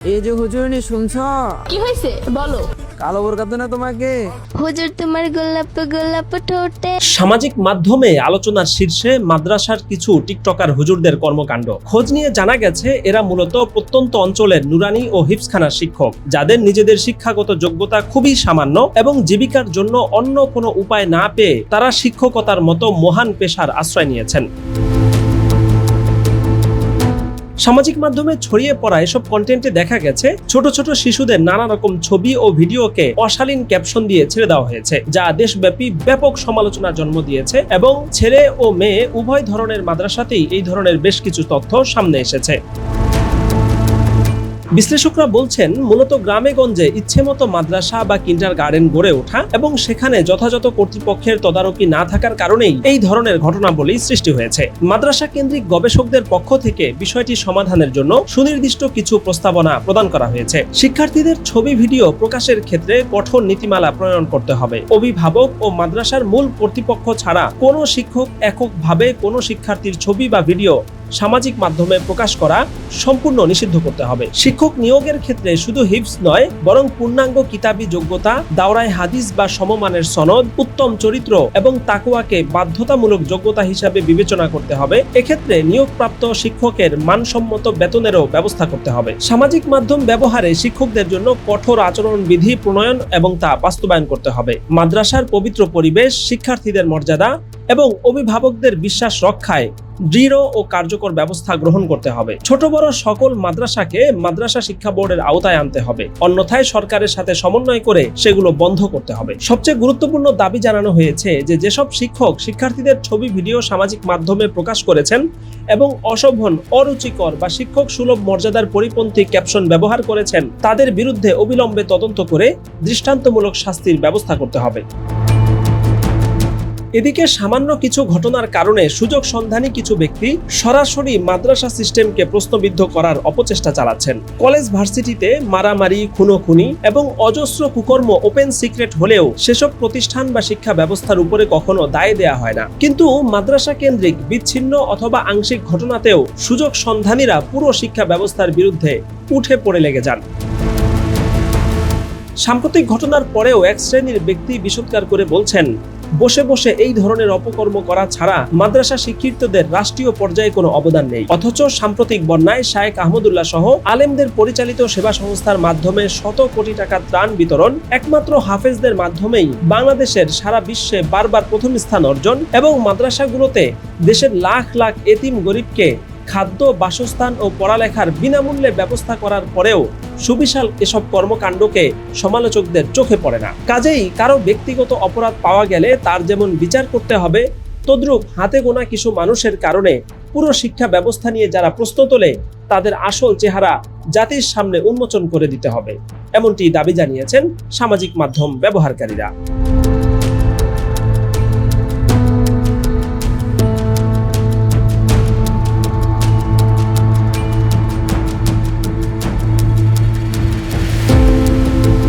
এই যে হুজুরনি শুনছ? কি হয়েছে বলো। কালো বোরকা তো না তোমাকে? হুজুর তোমার গোলাপ গোলাপ ঠোঁটে। সামাজিক মাধ্যমে আলোচনার শীর্ষে মাদ্রাসার কিছু টিকটকার হুজুরদের কর্মকাণ্ড। খোঁজ নিয়ে জানা গেছে এরা মূলত প্রত্যন্ত অঞ্চলের নুরানি ও হিফজখানার শিক্ষক, যাদের নিজেদের শিক্ষাগত যোগ্যতা খুবই সামান্য এবং জীবিকার জন্য অন্য কোনো উপায় না পেয়ে তারা শিক্ষকতার মতো মহান পেশার আশ্রয় নিয়েছেন। সামাজিক মাধ্যমে ছড়িয়ে পড়া এসব কন্টেন্টে দেখা গেছে ছোট ছোট শিশুদের নানা রকম ছবি ও ভিডিওকে অশালীন ক্যাপশন দিয়ে ছেড়ে দেওয়া হয়েছে, যা দেশব্যাপী ব্যাপক সমালোচনার জন্ম দিয়েছে এবং ছেলে ও মেয়ে উভয় ধরনের মাদ্রাসাতেই এই ধরনের বেশ কিছু তথ্য সামনে এসেছে। বিশ্লেষকরা বলছেন, মূলত গ্রামে গঞ্জে ইচ্ছেমতো মাদ্রাসা বা কিন্ডারগার্টেন গড়ে ওঠা এবং সেখানে যথাযথ কর্তৃপক্ষের তদারকি না থাকার কারণেই এই ধরনের ঘটনাবলী সৃষ্টি হয়েছে। মাদ্রাসা কেন্দ্রিক গবেষকদের পক্ষ থেকে বিষয়টি সমাধানের জন্য সুনির্দিষ্ট কিছু প্রস্তাবনা প্রদান করা হয়েছে। শিক্ষার্থীদের ছবি ভিডিও প্রকাশের ক্ষেত্রে কঠোর নীতিমালা প্রণয়ন করতে হবে। অভিভাবক ও মাদ্রাসার মূল কর্তৃপক্ষ ছাড়া কোনো শিক্ষক এককভাবে কোনো শিক্ষার্থীর ছবি বা ভিডিও সামাজিক মাধ্যমে প্রকাশ করা সম্পূর্ণ নিষিদ্ধ করতে হবে। শিক্ষক নিয়োগের ক্ষেত্রে শুধু হিফজ নয়, বরং পূর্ণাঙ্গ কিতাবী যোগ্যতা, দাওরায়ে হাদিস বা সমমানের সনদ, উত্তম চরিত্র এবং তাকওয়াকে বাধ্যতামূলক যোগ্যতা হিসাবে বিবেচনা করতে হবে। এক্ষেত্রে নিয়োগপ্রাপ্ত শিক্ষকের মানসম্মত বেতনেরও ব্যবস্থা করতে হবে। সামাজিক মাধ্যম ব্যবহারে শিক্ষকদের জন্য কঠোর আচরণবিধি প্রণয়ন এবং তা বাস্তবায়ন করতে হবে। মাদ্রাসার পবিত্র পরিবেশ, শিক্ষার্থীদের মর্যাদা এবং অভিভাবকদের বিশ্বাস রক্ষায় দৃঢ় ও কার্যকর ব্যবস্থা গ্রহণ করতে হবে। ছোট বড় সকল মাদ্রাসাকে মাদ্রাসা শিক্ষা বোর্ডের আওতায় আনতে হবে, অন্যথায় সরকারের সাথে সমন্বয় করে সেগুলো বন্ধ করতে হবে। সবচেয়ে গুরুত্বপূর্ণ দাবি জানানো হয়েছে যে যেসব শিক্ষক শিক্ষার্থীদের ছবি ভিডিও সামাজিক মাধ্যমে প্রকাশ করেছেন এবং অশোভন, অরুচিকর বা শিক্ষক সুলভ মর্যাদার পরিপন্থী ক্যাপশন ব্যবহার করেছেন, তাদের বিরুদ্ধে অবিলম্বে তদন্ত করে দৃষ্টান্তমূলক শাস্তির ব্যবস্থা করতে হবে। এদিকে সামান্য কিছু ঘটনার কারণে সুযোগ সন্ধানী কিছু ব্যক্তি সরাসরি মাদ্রাসা সিস্টেমকে প্রশ্নবিদ্ধ করার অপচেষ্টা চালাচ্ছেন। কলেজ ভার্সিটিতে মারামারি, খুনোখুনি এবং অজস্র কুকর্ম ওপেন সিক্রেট হলেও সেসব প্রতিষ্ঠান বা শিক্ষা ব্যবস্থার উপরে কখনো দায় দেয়া হয় না। কিন্তু মাদ্রাসা কেন্দ্রিক বিচ্ছিন্ন অথবা আংশিক ঘটনাতেও সুযোগ সন্ধানীরা পুরো শিক্ষা ব্যবস্থার বিরুদ্ধে উঠে পড়ে লেগে যান। সাম্প্রতিক ঘটনার পরেও এক শ্রেণীর ব্যক্তি বিষোদ্গার করে বলছেন, বসে বসে এই ধরনের অপকর্ম করা ছাড়া মাদ্রাসা শিক্ষিতদের রাষ্ট্রীয় পর্যায়ে কোনো অবদান নেই। অথচ সাম্প্রতিক বন্যায় শায়েখ আহমদুল্লাহ সহ আলেমদের পরিচালিত সেবা সংস্থার মাধ্যমে শত কোটি টাকা ত্রাণ বিতরণ, একমাত্র হাফেজদের মাধ্যমেই বাংলাদেশের সারা বিশ্বে বারবার প্রথম স্থান অর্জন এবং মাদ্রাসাগুলোতে দেশের লাখ লাখ এতিম গরিবকে খাদ্য, বাসস্থান ও পড়ালেখার বিনামূল্যে ব্যবস্থা করার পরেও সুবিশাল এসব কর্মকাণ্ডকে সমালোচকদের চোখে পড়ে না। কাজেই কারো ব্যক্তিগত অপরাধ পাওয়া গেলে তার যেমন বিচার করতে হবে, তদ্রূপ হাতে গোনা কিছু মানুষের কারণে পুরো শিক্ষা ব্যবস্থা নিয়ে যারা প্রশ্ন তোলে তাদের আসল চেহারা জাতির সামনে উন্মোচন করে দিতে হবে, এমনটি দাবি জানিয়েছেন সামাজিক মাধ্যম ব্যবহারকারীরা।